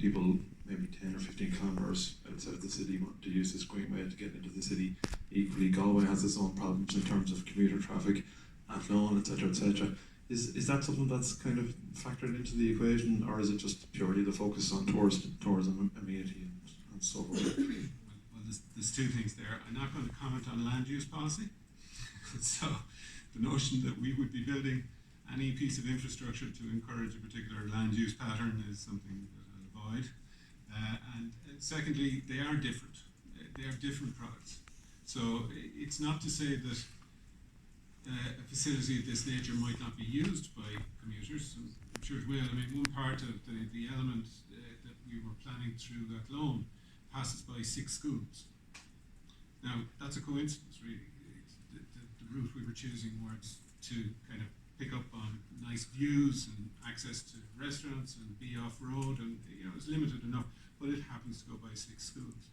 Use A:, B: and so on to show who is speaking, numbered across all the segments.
A: people maybe 10 or 15 kilometres outside the city want to use this Greenway to get into the city. Equally, Galway has its own problems in terms of commuter traffic, Athlone, etc., etc. Is that something that's kind of factored into the equation, or is it just purely the focus on tourism, amenity, and so forth?
B: Well, there's two things there. I'm not going to comment on land use policy. So the notion that we would be building any piece of infrastructure to encourage a particular land use pattern is something that I'll avoid. And secondly, they are different. They are different products. So it's not to say that a facility of this nature might not be used by commuters. I'm sure it will. I mean, one part of the element that we were planning through that loan passes by 6 schools. Now, that's a coincidence, really. The route we were choosing was to kind of pick up on nice views and access to restaurants and be off-road, and it's limited enough, but it happens to go by 6 schools.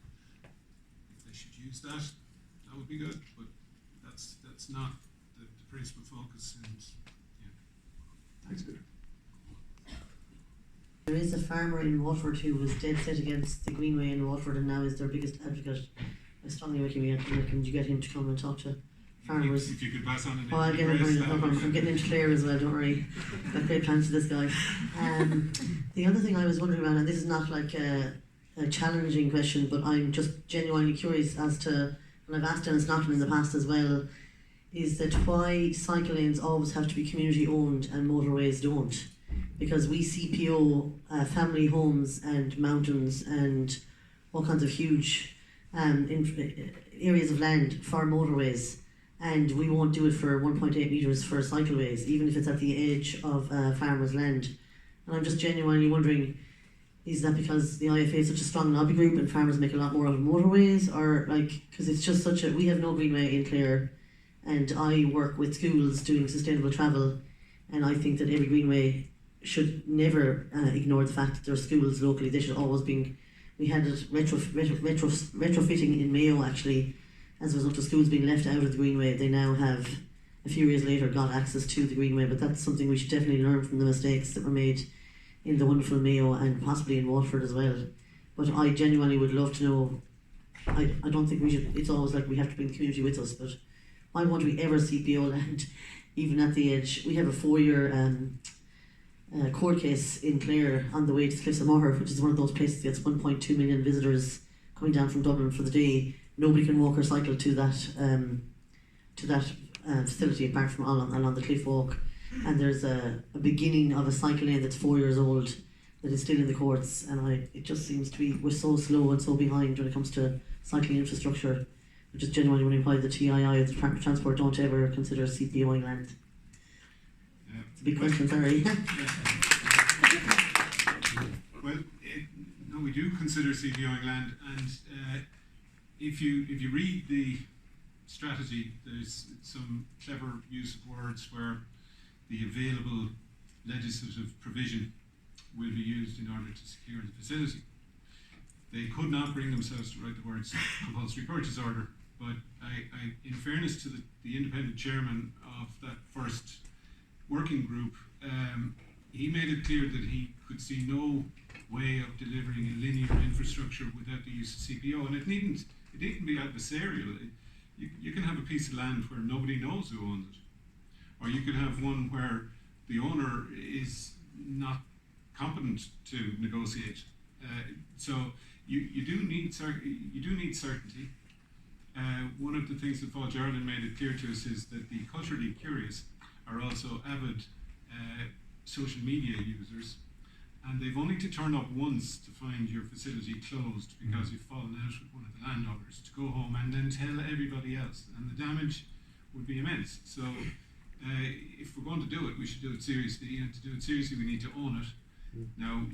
B: If they should use that would be good, but that's not the principal focus. And
A: Thanks, Peter.
C: There is a farmer in Waterford who was dead set against the Greenway in Waterford and now is their biggest advocate. I strongly recommend you get him to come and talk to farmers.
B: If you could pass on
C: I'll get him. I'm getting into Clare as well, don't worry. Got great plans for this guy. The other thing I was wondering about, and this is not like a challenging question, but I'm just genuinely curious as to, and I've asked Dennis Naughton in the past as well, is that why cycle lanes always have to be community owned and motorways don't. Because we CPO family homes and mountains and all kinds of huge areas of land for motorways, and we won't do it for 1.8 metres for cycleways, even if it's at the edge of farmers' land. And I'm just genuinely wondering, is that because the IFA is such a strong lobby group and farmers make a lot more out of motorways, or because it's just such a, we have no Greenway in Clare, and I work with schools doing sustainable travel, and I think that every Greenway should never ignore the fact that there are schools locally. They should always be. We had it retrofitting in Mayo actually, as a result of schools being left out of the Greenway. They now have, a few years later, got access to the Greenway, but that's something we should definitely learn from the mistakes that were made in the wonderful Mayo and possibly in Waterford as well. But I genuinely would love to know, I don't think we should, it's always like we have to bring the community with us, but why won't we ever CPO land, even at the edge? We have a 4-year court case in Clare on the way to Cliffs of Moher, which is one of those places that gets 1.2 million visitors coming down from Dublin for the day. Nobody can walk or cycle to that facility apart from along the cliff walk. And there's a beginning of a cycle lane that's 4 years old that is still in the courts, and it just seems to be, we're so slow and so behind when it comes to cycling infrastructure. I'm just genuinely wondering why the TII or the Department of Transport don't ever consider CPOing land. It's a big question, sorry.
B: Well, no, we do consider CPOing land, and if you read the strategy, there's some clever use of words where the available legislative provision will be used in order to secure the facility. They could not bring themselves to write the words compulsory purchase order, but I in fairness to the independent chairman of that first working group, he made it clear that he could see no way of delivering a linear infrastructure without the use of CPO, and it needn't be adversarial. You can have a piece of land where nobody knows who owns it, or you can have one where the owner is not competent to negotiate. So you do need certainty. One of the things that Paul Jarlin made it clear to us is that the culturally curious are also avid social media users, and they've only to turn up once to find your facility closed because you've fallen out with one of the landowners, to go home and then tell everybody else, and the damage would be immense. So if we're going to do it, we should do it seriously, and to do it seriously we need to own it. Now,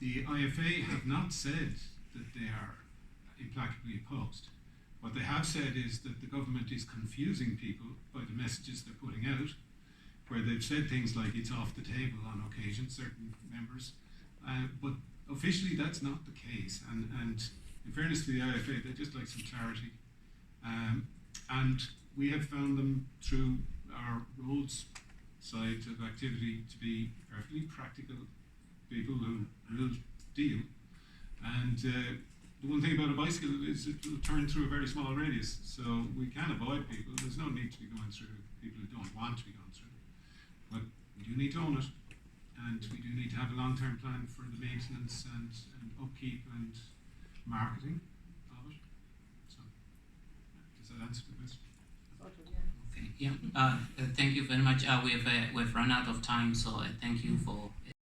B: the IFA have not said that they are implacably opposed. What they have said is that the government is confusing people by the messages they're putting out, where they've said things like it's off the table on occasion, certain members, but officially that's not the case, and in fairness to the IFA, they just like some clarity, and we have found them through our roads side of activity to be perfectly practical people who will deal. And the one thing about a bicycle is it will turn through a very small radius, so we can avoid people. There's no need to be going through people who don't want to be going through. But we do need to own it, and we do need to have a long-term plan for the maintenance and upkeep and marketing of it. So, does that answer the question?
D: Okay, yeah. Thank you very much. We've run out of time, so thank you for